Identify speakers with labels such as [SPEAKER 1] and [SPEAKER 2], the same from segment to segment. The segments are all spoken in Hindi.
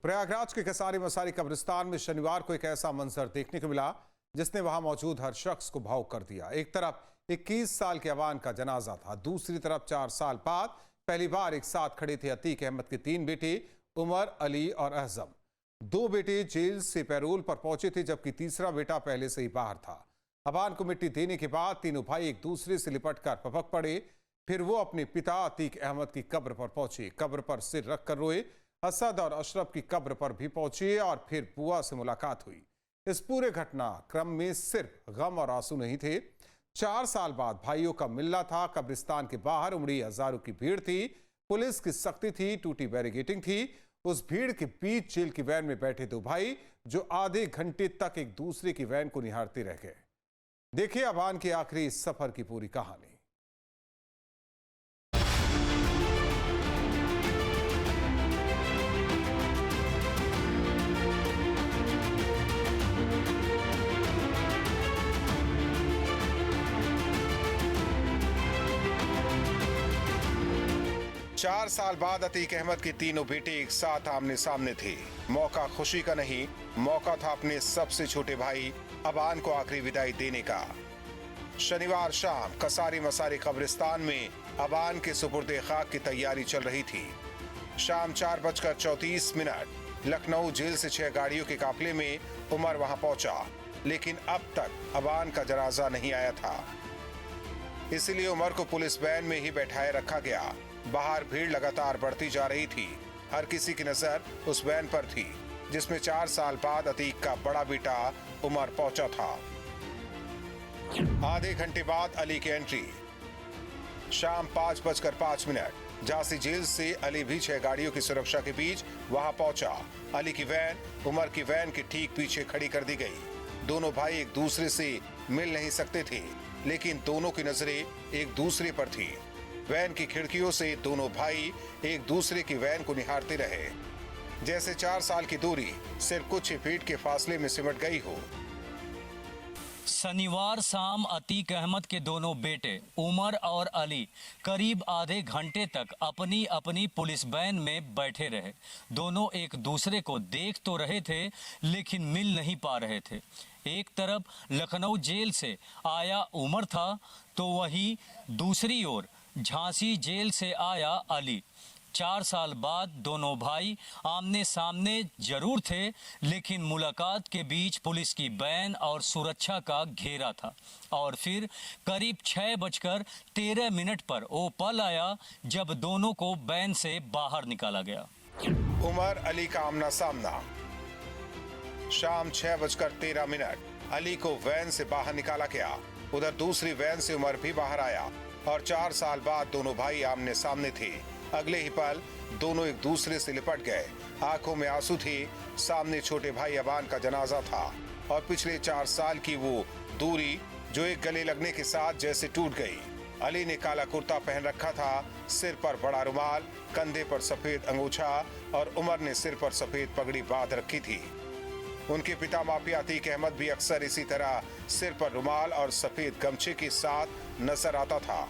[SPEAKER 1] प्रयागराज के कसारी मसारी कब्रिस्तान में शनिवार को एक ऐसा मंजर देखने को मिला जिसने वहां मौजूद हर शख्स को भावुक कर दिया। एक तरफ 21 साल के अवान का जनाजा था, दूसरी तरफ 4 साल बाद पहली बार एक साथ खड़े थे अतीक अहमद के 3 बेटे उमर, अली और अहजम। 2 बेटे जेल से पैरोल पर पहुंचे थे जबकि तीसरा बेटा पहले से ही बाहर था। अवान को मिट्टी देने के बाद तीनों भाई एक दूसरे से लिपट कर पपक पड़े। फिर वो अपने पिता अतीक अहमद की कब्र पर पहुंचे, कब्र पर सिर रख कर रोए। असद और अशरफ की कब्र पर भी पहुंचे और फिर बुआ से मुलाकात हुई। इस पूरे घटना क्रम में सिर्फ गम और आंसू नहीं थे। 4 साल बाद भाइयों का मिलना था। कब्रिस्तान के बाहर उमड़ी हजारों की भीड़ थी, पुलिस की सख्ती थी, टूटी बैरिकेडिंग थी। उस भीड़ के बीच जेल की वैन में बैठे 2 भाई जो आधे घंटे तक एक दूसरे की वैन को निहारते रह गए। देखिए अवान के आखिरी सफर की पूरी कहानी। 4 साल बाद अतीक अहमद के तीनों बेटे एक साथ आमने सामने थे। मौका खुशी का नहीं, मौका था अपने सबसे छोटे भाई अवान को आखिरी विदाई देने का। शनिवार शाम कसारी मसारी कब्रिस्तान में अवान के सुपुर्दे खाक की तैयारी चल रही थी। शाम 4:34 लखनऊ जेल से 6 गाड़ियों के काफिले में उमर वहां पहुंचा, लेकिन अब तक अवान का जनाजा नहीं आया था। इसलिए उमर को पुलिस वैन में ही बैठाए रखा गया। बाहर भीड़ लगातार बढ़ती जा रही थी। हर किसी की नजर उस वैन पर थी जिसमें 4 साल बाद अतीक का बड़ा बेटा उमर पहुंचा था। आधे घंटे बाद अली की एंट्री। शाम 5:05 झांसी जेल से अली भी 6 गाड़ियों की सुरक्षा के बीच वहां पहुंचा। अली की वैन उमर की वैन के ठीक पीछे खड़ी कर दी गई। दोनों भाई एक दूसरे से मिल नहीं सकते थे, लेकिन दोनों की नजरें एक दूसरे पर थी। वैन की खिड़कियों से दोनों भाई एक दूसरे की वैन को निहारते रहे, जैसे 4 साल की दूरी सिर्फ कुछ ही फीट के फासले में सिमट गई हो।
[SPEAKER 2] शनिवार शाम अतीक अहमद के दोनों बेटे उमर और अली करीब आधे घंटे तक अपनी अपनी पुलिस वैन में बैठे रहे। दोनों एक दूसरे को देख तो रहे थे लेकिन मिल नहीं पा रहे थे। एक तरफ लखनऊ जेल से आया उमर था तो वहीं दूसरी ओर झांसी जेल से आया अली। 4 साल बाद दोनों भाई आमने सामने जरूर थे, लेकिन मुलाकात के बीच पुलिस की वैन और सुरक्षा का घेरा था। और फिर करीब 6:13 पर वो पल आया जब दोनों को वैन से बाहर निकाला गया।
[SPEAKER 1] उमर अली का आमना सामना। शाम 6:13 अली को वैन से बाहर निकाला गया। उधर दूसरी वैन से उमर भी बाहर आया और 4 साल बाद दोनों भाई आमने सामने थे। अगले ही पल दोनों एक दूसरे से लिपट गए। आंखों में आंसू थे। सामने छोटे भाई अवान का जनाजा था और पिछले 4 साल की वो दूरी जो एक गले लगने के साथ जैसे टूट गई। अली ने काला कुर्ता पहन रखा था, सिर पर बड़ा रुमाल, कंधे पर सफेद अंगूछा और उमर ने सिर पर सफेद पगड़ी बांध रखी थी। उनके पिता मापिया अतीक अहमद भी अक्सर इसी तरह सिर पर रुमाल और सफेद गमछे के साथ नजर आता था।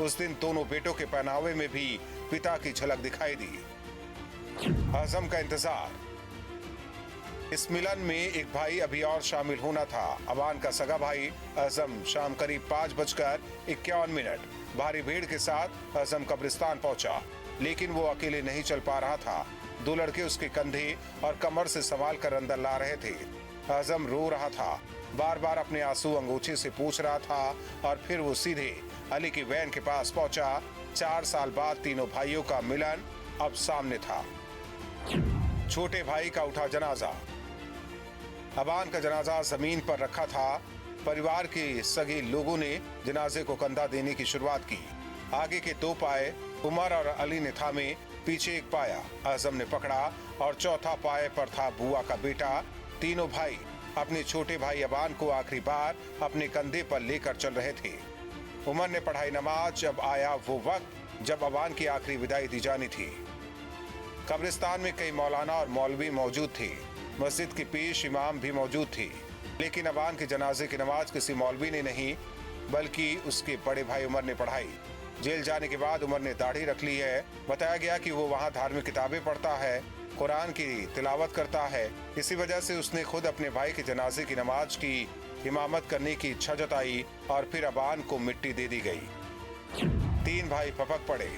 [SPEAKER 1] उस दिन दोनों बेटों के पहनावे में भी पिता की झलक दिखाई दी। आजम का इंतजार। इस मिलन में एक भाई अभी और शामिल होना था। अवान का सगा भाई आजम शाम करीब 5:51 भारी भीड़ के साथ आजम कब्रिस्तान पहुंचा, लेकिन वो अकेले नहीं चल पा रहा था। 2 लड़के उसके कंधे और कमर से संभाल कर अंदर ला रहे थे। आजम रो रहा था, बार बार अपने आंसू अंगूछे से पूछ रहा था और फिर वो सीधे अली की वैन के पास पहुंचा। 4 साल बाद तीनों भाइयों का मिलन अब सामने था। छोटे भाई का उठा जनाजा। अवान का जनाजा जमीन पर रखा था। परिवार के सगे लोगों ने जनाजे को कंधा देने की शुरुआत की। आगे के 2 पाए उमर और अली ने थामे, पीछे एक पाया आजम ने पकड़ा और चौथा पाए पर था बुआ का बेटा। तीनों भाई अपने छोटे भाई अवान को आखिरी बार अपने कंधे पर लेकर चल रहे थे। उमर ने पढ़ाई नमाज। जब आया वो वक्त जब अवान की आखिरी विदाई दी जानी थी। कब्रिस्तान में कई मौलाना और मौलवी मौजूद थे। मस्जिद की पेश इमाम भी मौजूद थी, लेकिन अवान के जनाजे की नमाज किसी मौलवी ने नहीं बल्कि उसके बड़े भाई उमर ने पढ़ाई। जेल जाने के बाद उमर ने दाढ़ी रख ली है। बताया गया कि वो वहाँ धार्मिक किताबें पढ़ता है। कुरान की तिलावत करता है। इसी वजह से उसने खुद अपने भाई के जनाजे की नमाज की इमामत करने की इच्छा जताई और फिर अबान को मिट्टी दे दी गई। 3 भाई फपक पड़े।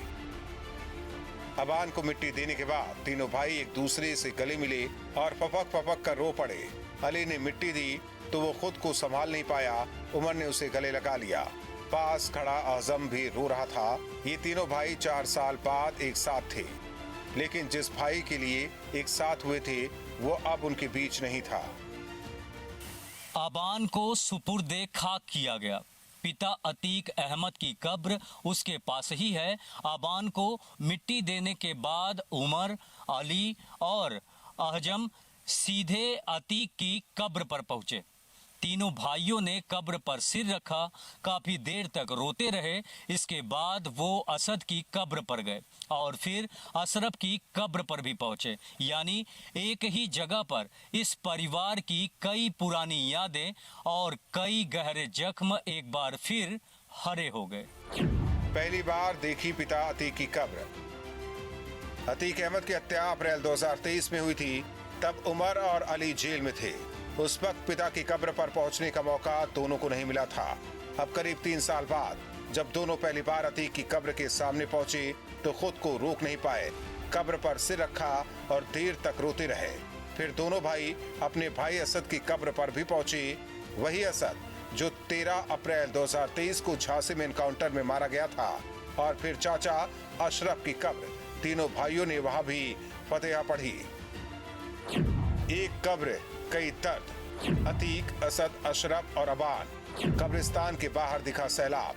[SPEAKER 1] अबान को मिट्टी देने के बाद तीनों भाई एक दूसरे से गले मिले और फपक कर रो पड़े। अली ने मिट्टी दी तो वो खुद को संभाल नहीं पाया। उमर ने उसे गले लगा लिया। पास खड़ा आजम भी रो रहा था। ये तीनों भाई 4 साल बाद एक साथ थे, लेकिन जिस भाई के लिए एक साथ हुए थे वो अब उनके बीच नहीं था।
[SPEAKER 2] अबान को सुपुर्दे खाक किया गया। पिता अतीक अहमद की कब्र उसके पास ही है। अबान को मिट्टी देने के बाद उमर, अली और अहजम सीधे अतीक की कब्र पर पहुंचे। तीनों भाइयों ने कब्र पर सिर रखा, काफी देर तक रोते रहे। इसके बाद वो असद की कब्र पर गए और फिर अशरफ की कब्र पर भी पहुंचे। यानी एक ही जगह पर इस परिवार की कई पुरानी यादें और कई गहरे जख्म एक बार फिर हरे हो गए।
[SPEAKER 1] पहली बार देखी पिता अतीक की कब्र। अतीक अहमद की हत्या अप्रैल 2023 में हुई थी। तब उमर और अली जेल में थे। उस वक्त पिता की कब्र पर पहुंचने का मौका दोनों को नहीं मिला था। अब करीब 3 साल बाद जब दोनों पहली बार अतीक की कब्र के सामने पहुंचे तो खुद को रोक नहीं पाए। कब्र पर सिर रखा और देर तक रोते रहे। फिर दोनों भाई अपने भाई असद की कब्र पर भी पहुंचे। वही असद जो 13 अप्रैल 2023 को झांसी में एनकाउंटर में मारा गया था। और फिर चाचा अशरफ की कब्र। तीनों भाइयों ने वहां भी फतेहा पढ़ी। एक कब्र कई दर्द। अतीक, असद, अशरफ और अबान। कब्रिस्तान के बाहर दिखा सैलाब।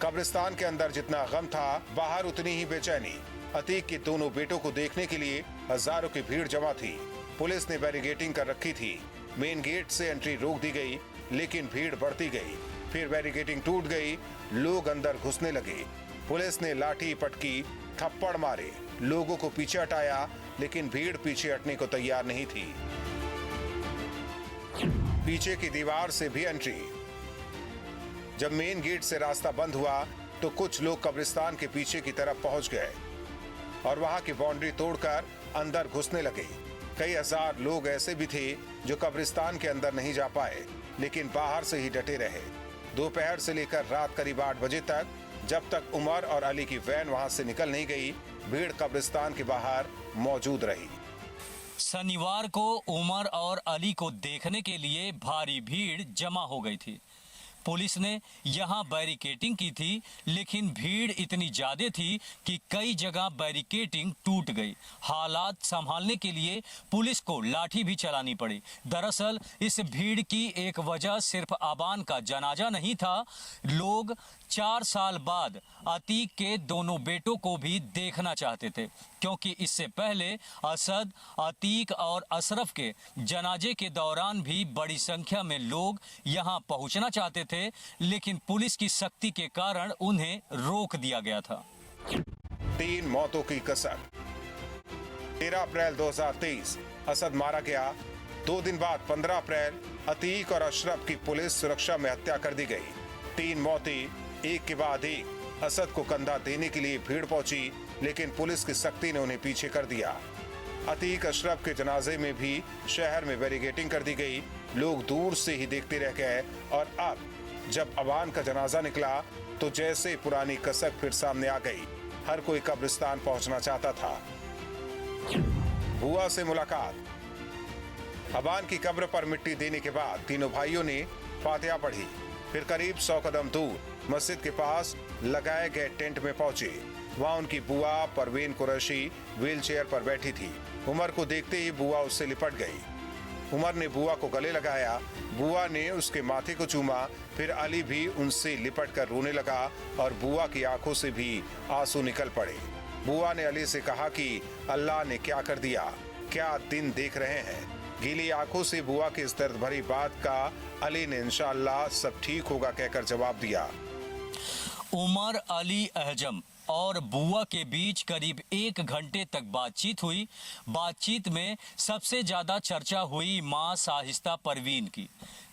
[SPEAKER 1] कब्रिस्तान के अंदर जितना गम था बाहर उतनी ही बेचैनी। अतीक के दोनों बेटों को देखने के लिए हजारों की भीड़ जमा थी। पुलिस ने बैरिकेडिंग कर रखी थी। मेन गेट से एंट्री रोक दी गई, लेकिन भीड़ बढ़ती गई। फिर बैरिकेडिंग टूट गई, लोग अंदर घुसने लगे। पुलिस ने लाठी पटकी, थप्पड़ मारे, लोगों को पीछे हटाया, लेकिन भीड़ पीछे हटने को तैयार नहीं थी। पीछे की दीवार से भी एंट्री। जब मेन गेट से रास्ता बंद हुआ तो कुछ लोग कब्रिस्तान के पीछे की तरफ पहुंच गए और वहां की बाउंड्री तोड़कर अंदर घुसने लगे। कई हजार लोग ऐसे भी थे जो कब्रिस्तान के अंदर नहीं जा पाए, लेकिन बाहर से ही डटे रहे। दोपहर से लेकर रात करीब 8 बजे तक, जब तक उमर और अली की वैन वहां से निकल नहीं गई, भीड़ कब्रिस्तान के बाहर मौजूद रही।
[SPEAKER 2] शनिवार को उमर और अली को देखने के लिए भारी भीड़ जमा हो गई थी। पुलिस ने यहां बैरिकेडिंग की थी, लेकिन भीड़ इतनी ज्यादा थी कि कई जगह बैरिकेडिंग टूट गई। हालात संभालने के लिए पुलिस को लाठी भी चलानी पड़ी। दरअसल इस भीड़ की एक वजह सिर्फ अबान का जनाजा नहीं था। लोग 4 साल बाद अतीक के दोनों बेटों को भी देखना चाहते थे, क्योंकि इससे पहले असद, अतीक और अशरफ के जनाजे के दौरान भी बड़ी संख्या में लोग यहां पहुंचना चाहते थे, लेकिन पुलिस की सख्ती के कारण उन्हें रोक दिया गया था।
[SPEAKER 1] 3 मौतों की कसर। 13 अप्रैल 2023 असद मारा गया। 2 दिन बाद 15 अप्रैल अतीक और अशरफ की पुलिस सुरक्षा में हत्या कर दी गई। 3 मौतें एक के बाद एक। असद को कंधा देने के लिए भीड़ पहुंची, लेकिन पुलिस की सख्ती ने उन्हें पीछे कर दिया। अतीक, अशरफ के जनाजे में भी शहर में बैरिकेडिंग कर दी गई। लोग दूर से ही देखते रह गए और अब जब अबान का जनाजा निकला तो जैसे पुरानी कसक फिर सामने आ गई। हर कोई कब्रिस्तान पहुंचना चाहता था। बुआ से मुलाकात। अबान की कब्र पर मिट्टी देने के बाद तीनों भाइयों ने फातिहा पढ़ी। फिर करीब 100 कदम दूर मस्जिद के पास लगाए गए टेंट में पहुंचे। वहां उनकी बुआ परवीन कुरैशी व्हील चेयर पर बैठी थी। उमर को देखते ही बुआ उससे लिपट गई। उमर ने बुआ को गले लगाया। बुआ ने उसके माथे को चूमा। फिर अली भी उनसे लिपट कर रोने लगा और बुआ की आंखों से भी आंसू निकल पड़े। बुआ ने अली से कहा कि अल्लाह ने क्या कर दिया, क्या दिन देख रहे हैं। गीली आंखों से बुआ की इस दर्द भरी बात का अली ने इंशाअल्लाह सब ठीक होगा कहकर जवाब दिया।
[SPEAKER 2] उमर, अली, अहजम और बुआ के बीच करीब 1 घंटे तक बातचीत हुई। बातचीत में सबसे ज्यादा चर्चा हुई मां साहिस्ता परवीन की,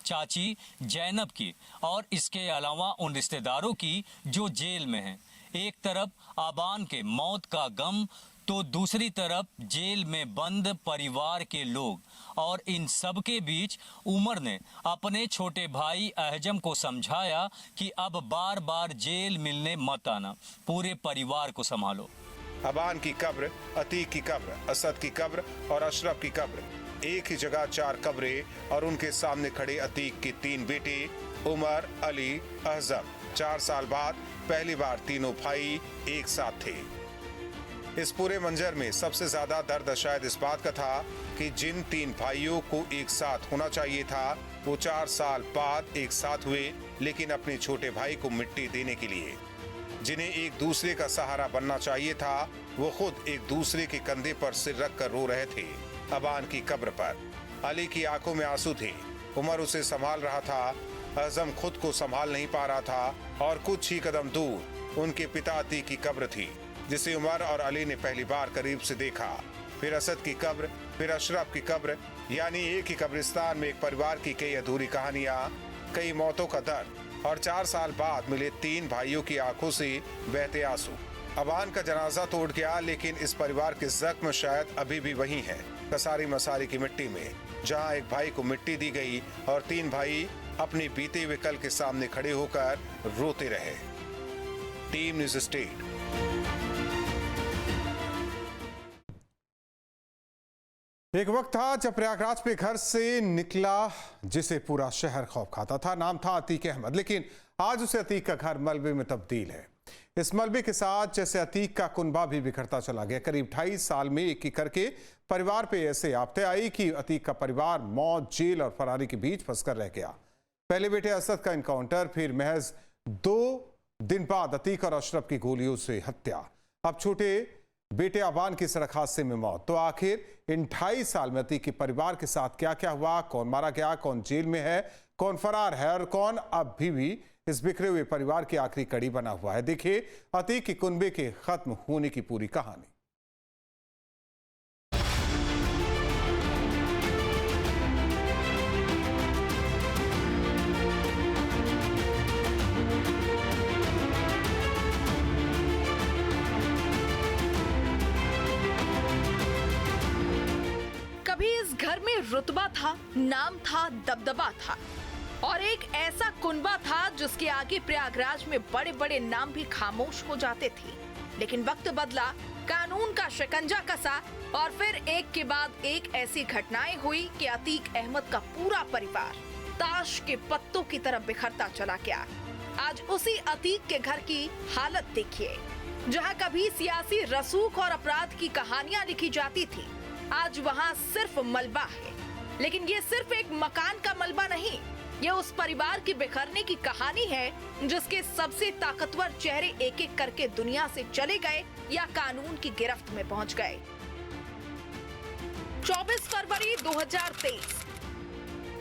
[SPEAKER 2] चाची जैनब की और इसके अलावा उन रिश्तेदारों की जो जेल में हैं। एक तरफ अबान के मौत का गम तो दूसरी तरफ जेल में बंद परिवार के लोग। और इन सब के बीच उमर ने अपने छोटे भाई अहजम को समझाया कि अब बार बार जेल मिलने मत आना, पूरे परिवार को संभालो।
[SPEAKER 1] अबान की कब्र, अतीक की कब्र, असद की कब्र और अशरफ की कब्र, एक ही जगह 4 कब्रें और उनके सामने खड़े अतीक के 3 बेटे उमर, अली, अहजम। 4 साल बाद पहली बार तीनों भाई एक साथ थे। इस पूरे मंजर में सबसे ज्यादा दर्द शायद इस बात का था कि जिन 3 भाइयों को एक साथ होना चाहिए था वो 4 साल बाद एक साथ हुए, लेकिन अपने छोटे भाई को मिट्टी देने के लिए। जिन्हें एक दूसरे का सहारा बनना चाहिए था वो खुद एक दूसरे के कंधे पर सिर रख कर रो रहे थे। अबान की कब्र पर अली की आंखों में आंसू थे। उमर उसे संभाल रहा था, अज़म खुद को संभाल नहीं पा रहा था और कुछ ही कदम दूर उनके पिता अतीक की कब्र थी, जिसे उमर और अली ने पहली बार करीब से देखा। फिर असद की कब्र, फिर अशरफ की कब्र, यानी एक ही कब्रिस्तान में एक परिवार की कई अधूरी कहानियां, कई मौतों का दर्द और 4 साल बाद मिले 3 भाइयों की आंखों से बहते आंसू। अबान का जनाजा तोड़ गया, लेकिन इस परिवार के जख्म शायद अभी भी वही हैं, कसारी मसारी की मिट्टी में, जहां एक भाई को मिट्टी दी गई और 3 भाई अपने बीते हुए कल के सामने खड़े होकर रोते रहे। Team news state. एक वक्त था जब प्रयागराज पे घर से निकला जिसे पूरा शहर खौफ खाता था, नाम था अतीक अहमद, लेकिन आज उसे अतीक का घर मलबे में तब्दील है। इस मलबे के साथ जैसे अतीक का कुनबा भी बिखरता चला गया। करीब 2.5 साल में एक एक करके परिवार पे ऐसे आफते आई कि अतीक का परिवार मौत, जेल और फरारी के बीच फंसकर रह गया। पहले बेटे असद का इनकाउंटर, फिर महज 2 दिन बाद अतीक और अशरफ की गोलियों से हत्या, अब छोटे बेटे अबान की सड़क हादसे में मौत। तो आखिर इन 2.5 साल में अतीक के परिवार के साथ क्या क्या हुआ, कौन मारा गया, कौन जेल में है, कौन फरार है और कौन अब भी इस बिखरे हुए परिवार की आखिरी कड़ी बना हुआ है। देखिए अतीक के कुनबे के खत्म होने की पूरी कहानी।
[SPEAKER 3] कभी इस घर में रुतबा था, नाम था, दबदबा था और एक ऐसा कुनबा था जिसके आगे प्रयागराज में बड़े बड़े नाम भी खामोश हो जाते थे। लेकिन वक्त बदला, कानून का शिकंजा कसा और फिर एक के बाद एक ऐसी घटनाएं हुई कि अतीक अहमद का पूरा परिवार ताश के पत्तों की तरफ बिखरता चला गया। आज उसी अतीक के घर की हालत देखिए। जहां कभी सियासी रसूख और अपराध की कहानियां लिखी जाती थी, आज वहां सिर्फ मलबा है। लेकिन ये सिर्फ एक मकान का मलबा नहीं, ये उस परिवार की बिखरने की कहानी है जिसके सबसे ताकतवर चेहरे एक एक करके दुनिया से चले गए या कानून की गिरफ्त में पहुंच गए। 24 फरवरी 2023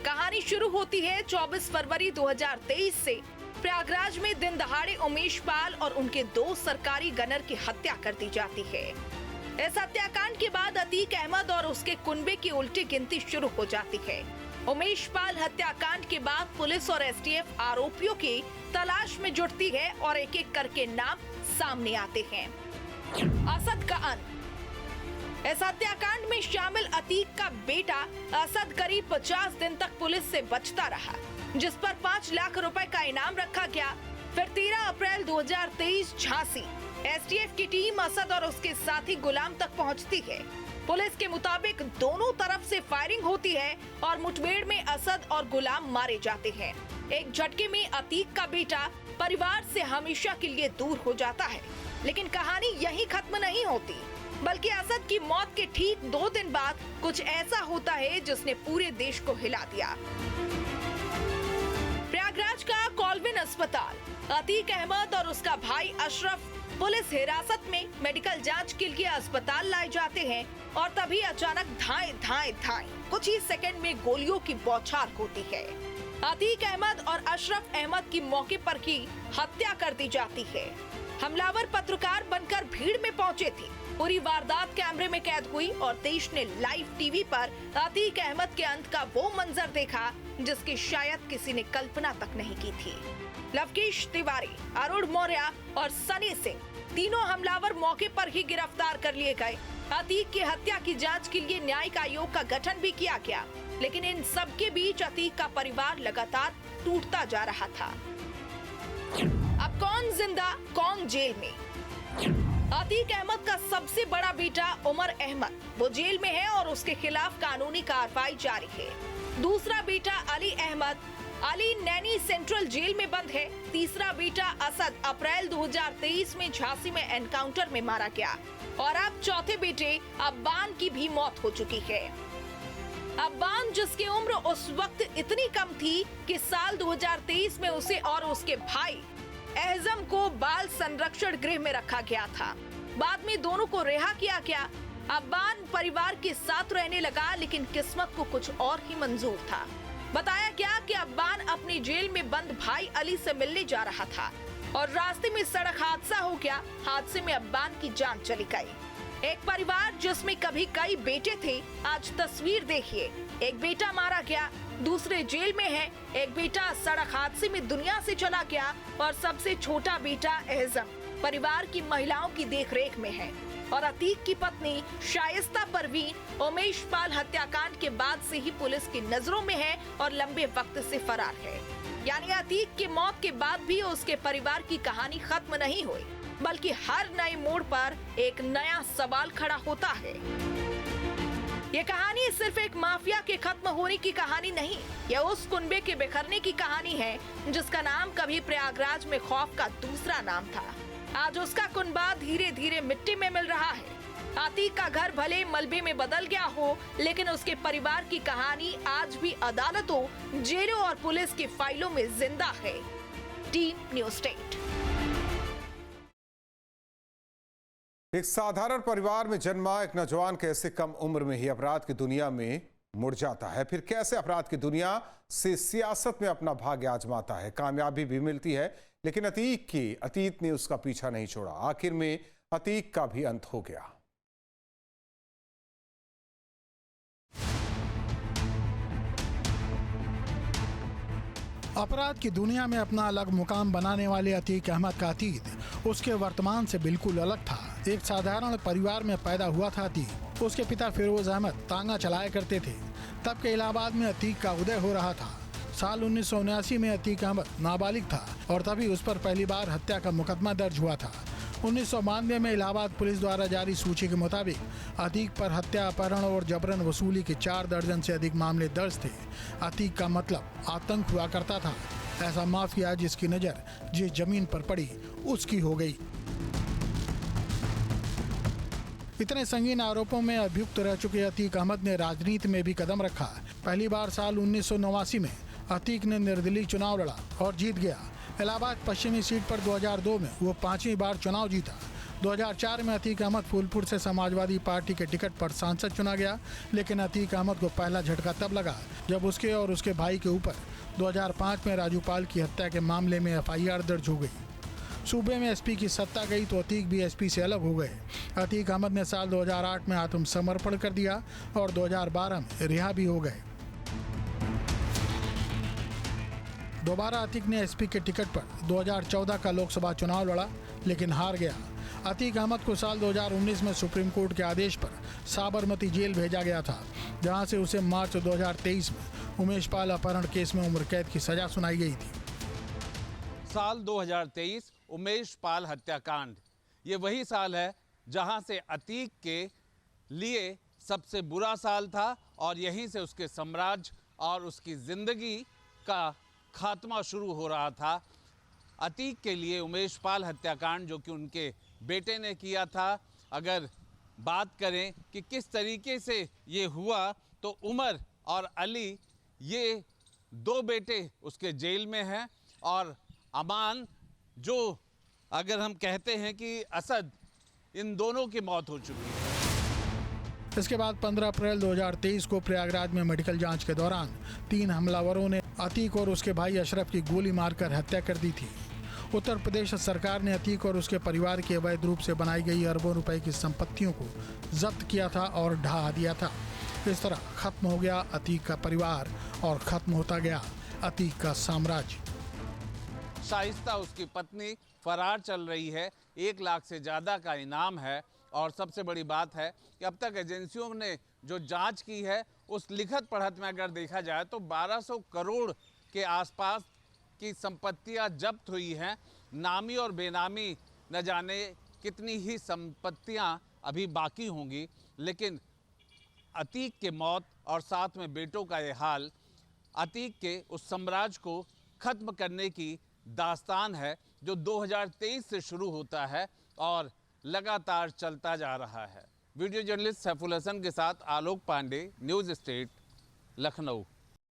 [SPEAKER 3] कहानी शुरू होती है 24 फरवरी 2023 से। प्रयागराज में दिन दहाड़े उमेश पाल और उनके 2 सरकारी गनर की हत्या कर दी जाती है। इस हत्याकांड के बाद अतीक अहमद और उसके कुनबे की उल्टी गिनती शुरू हो जाती है। उमेश पाल हत्याकांड के बाद पुलिस और एसटीएफ आरोपियों की तलाश में जुटती है और एक एक करके नाम सामने आते हैं। असद का अंत। इस हत्याकांड में शामिल अतीक का बेटा असद करीब 50 दिन तक पुलिस से बचता रहा, जिस पर 5 लाख रुपए का इनाम रखा गया। फिर 13 अप्रैल 2023 झांसी एसटीएफ की टीम असद और उसके साथी गुलाम तक पहुंचती है। पुलिस के मुताबिक दोनों तरफ से फायरिंग होती है और मुठभेड़ में असद और गुलाम मारे जाते हैं। एक झटके में अतीक का बेटा परिवार से हमेशा के लिए दूर हो जाता है। लेकिन कहानी यहीं खत्म नहीं होती, बल्कि असद की मौत के ठीक 2 दिन बाद कुछ ऐसा होता है जिसने पूरे देश को हिला दिया। प्रयागराज का कॉल्विन अस्पताल, अतीक अहमद और उसका भाई अशरफ पुलिस हिरासत में मेडिकल जांच के लिए अस्पताल लाए जाते हैं और तभी अचानक धाएं धाएं धाएं कुछ ही सेकंड में गोलियों की बौछार होती है। अतीक अहमद और अशरफ अहमद की मौके पर ही हत्या कर दी जाती है। हमलावर पत्रकार बनकर भीड़ में पहुंचे थे। पूरी वारदात कैमरे में कैद हुई और देश ने लाइव टीवी पर अतीक अहमद के अंत का वो मंजर देखा जिसकी शायद किसी ने कल्पना तक नहीं की थी। लवकेश तिवारी, अरुण मौर्य और सनी सिंह तीनों हमलावर मौके पर ही गिरफ्तार कर लिए गए। अतीक की हत्या की जांच के लिए न्यायिक आयोग का गठन भी किया गया, लेकिन इन सब के बीच अतीक का परिवार लगातार टूटता जा रहा था। अब कौन जिंदा, कौन जेल में? अतीक अहमद का सबसे बड़ा बेटा उमर अहमद वो जेल में है और उसके खिलाफ कानूनी कार्रवाई जारी है। दूसरा बेटा अली अहमद, अली नैनी सेंट्रल जेल में बंद है। तीसरा बेटा असद अप्रैल 2023 में झांसी में एनकाउंटर में मारा गया और अब चौथे बेटे अब्बान की भी मौत हो चुकी है। अब्बान, जिसकी उम्र उस वक्त इतनी कम थी कि साल 2023 में उसे और उसके भाई एहजम को बाल संरक्षण गृह में रखा गया था। बाद में दोनों को रिहा किया गया। अब्बान परिवार के साथ रहने लगा, लेकिन किस्मत को कुछ और ही मंजूर था। बताया गया कि अब्बान अपनी जेल में बंद भाई अली से मिलने जा रहा था और रास्ते में सड़क हादसा हो गया। हादसे में अब्बान की जान चली गई। एक परिवार जिसमें कभी कई बेटे थे, आज तस्वीर देखिए। एक बेटा मारा गया, दूसरे जेल में है, एक बेटा सड़क हादसे में दुनिया से चला गया और सबसे छोटा बेटा एहजम परिवार की महिलाओं की देखरेख में है। और अतीक की पत्नी शाइस्ता परवीन उमेश पाल हत्याकांड के बाद से ही पुलिस की नजरों में है और लंबे वक्त से फरार है। यानी अतीक की मौत के बाद भी उसके परिवार की कहानी खत्म नहीं हुई, बल्कि हर नए मोड़ पर एक नया सवाल खड़ा होता है। ये कहानी सिर्फ एक माफिया के खत्म होने की कहानी नहीं, यह उस कुनबे के बिखरने की कहानी है जिसका नाम कभी प्रयागराज में खौफ का दूसरा नाम था। आज उसका कुनबा धीरे धीरे मिट्टी में मिल रहा है। अतीक का घर भले मलबे में बदल गया हो, लेकिन उसके परिवार की कहानी आज भी अदालतों, जेलों और पुलिस की फाइलों में जिंदा है। Team news state.
[SPEAKER 1] एक साधारण परिवार में जन्मा एक नौजवान कैसे कम उम्र में ही अपराध की दुनिया में मुड़ जाता है, फिर कैसे अपराध की दुनिया से सियासत में अपना भाग्य आजमाता है। कामयाबी भी मिलती है, लेकिन अतीत ने उसका पीछा नहीं छोड़ा। आखिर में अतीक का भी अंत हो गया।
[SPEAKER 4] अपराध की दुनिया में अपना अलग मुकाम बनाने वाले अतीक अहमद का अतीत उसके वर्तमान से बिल्कुल अलग था। एक साधारण परिवार में पैदा हुआ था अतीक। उसके पिता फिरोज अहमद तांगा चलाया करते थे। तब के इलाहाबाद में अतीक का उदय हो रहा था। साल 1979 में अतीक अहमद नाबालिग था और तभी उस पर पहली बार हत्या का मुकदमा दर्ज हुआ था। 1992 में इलाहाबाद पुलिस द्वारा जारी सूची के मुताबिक अतीक पर हत्या, अपहरण और जबरन वसूली के 4 दर्जन से अधिक मामले दर्ज थे। अतीक का मतलब आतंक हुआ करता था। ऐसा माफिया जिसकी नजर जिस जमीन पर पड़ी उसकी हो गई। इतने संगीन आरोपों में अभियुक्त रह चुके अतीक अहमद ने राजनीति में भी कदम रखा। पहली बार साल 1989 में अतीक ने निर्दलीय चुनाव लड़ा और जीत गया। इलाहाबाद पश्चिमी सीट पर 2002 में वो 5वीं बार चुनाव जीता। 2004 में अतीक अहमद फूलपुर से समाजवादी पार्टी के टिकट पर सांसद चुना गया, लेकिन अतीक अहमद को पहला झटका तब लगा जब उसके और उसके भाई के ऊपर 2005 में राजू पाल की हत्या के मामले में FIR दर्ज हो गई। सूबे में SP की सत्ता गई तो अतीक भी SP से अलग हो गए। अतीक अहमद ने साल 2008 में आत्मसमर्पण कर दिया और 2012 में रिहा भी हो गए। दोबारा अतीक ने SP के टिकट पर 2014 का लोकसभा चुनाव लड़ा, लेकिन हार गया। अतीक अहमद को साल 2019 में सुप्रीम कोर्ट के आदेश पर साबरमती जेल भेजा गया था, जहां से उसे मार्च 2023 में उमेश पाल अपहरण केस में उम्र कैद की सजा सुनाई गई थी।
[SPEAKER 5] साल 2023 उमेश पाल हत्याकांड, ये वही साल है जहां से अतीक के लिए सबसे बुरा साल था और यहीं से उसके साम्राज्य और उसकी जिंदगी का खात्मा शुरू हो रहा था। अतीक के लिए उमेश पाल हत्याकांड जो कि उनके बेटे ने किया था, अगर बात करें कि किस तरीके से ये हुआ, तो उमर और अली ये 2 बेटे उसके जेल में हैं और अमान जो अगर हम कहते हैं कि असद, इन दोनों की मौत हो चुकी है।
[SPEAKER 4] इसके बाद 15 अप्रैल 2023 को प्रयागराज में मेडिकल जांच के दौरान 3 हमलावरों ने अतीक और उसके भाई अशरफ की गोली मारकर हत्या कर दी थी। उत्तर प्रदेश सरकार ने अतीक और उसके परिवार की अवैध रूप से बनाई गई अरबों रुपए की संपत्तियों को जब्त किया था और ढहा दिया था। इस तरह खत्म हो गया अतीक का परिवार और खत्म होता गया अतीक का साम्राज्य।
[SPEAKER 5] शाइस्ता उसकी पत्नी फरार चल रही है। 1 लाख से ज़्यादा का इनाम है। और सबसे बड़ी बात है कि अब तक एजेंसियों ने जो जांच की है उस लिखत पढ़त में अगर देखा जाए तो 1200 करोड़ के आसपास की संपत्तियां जब्त हुई हैं। नामी और बेनामी न जाने कितनी ही संपत्तियां अभी बाकी होंगी, लेकिन अतीक के मौत और साथ में बेटों का ये हाल अतीक के उस साम्राज्य को खत्म करने की दास्तान है जो 2023 से शुरू होता है और लगातार चलता जा रहा है। वीडियो जर्नलिस्ट सैफुल हसन के साथ आलोक पांडे, न्यूज़ स्टेट, लखनऊ।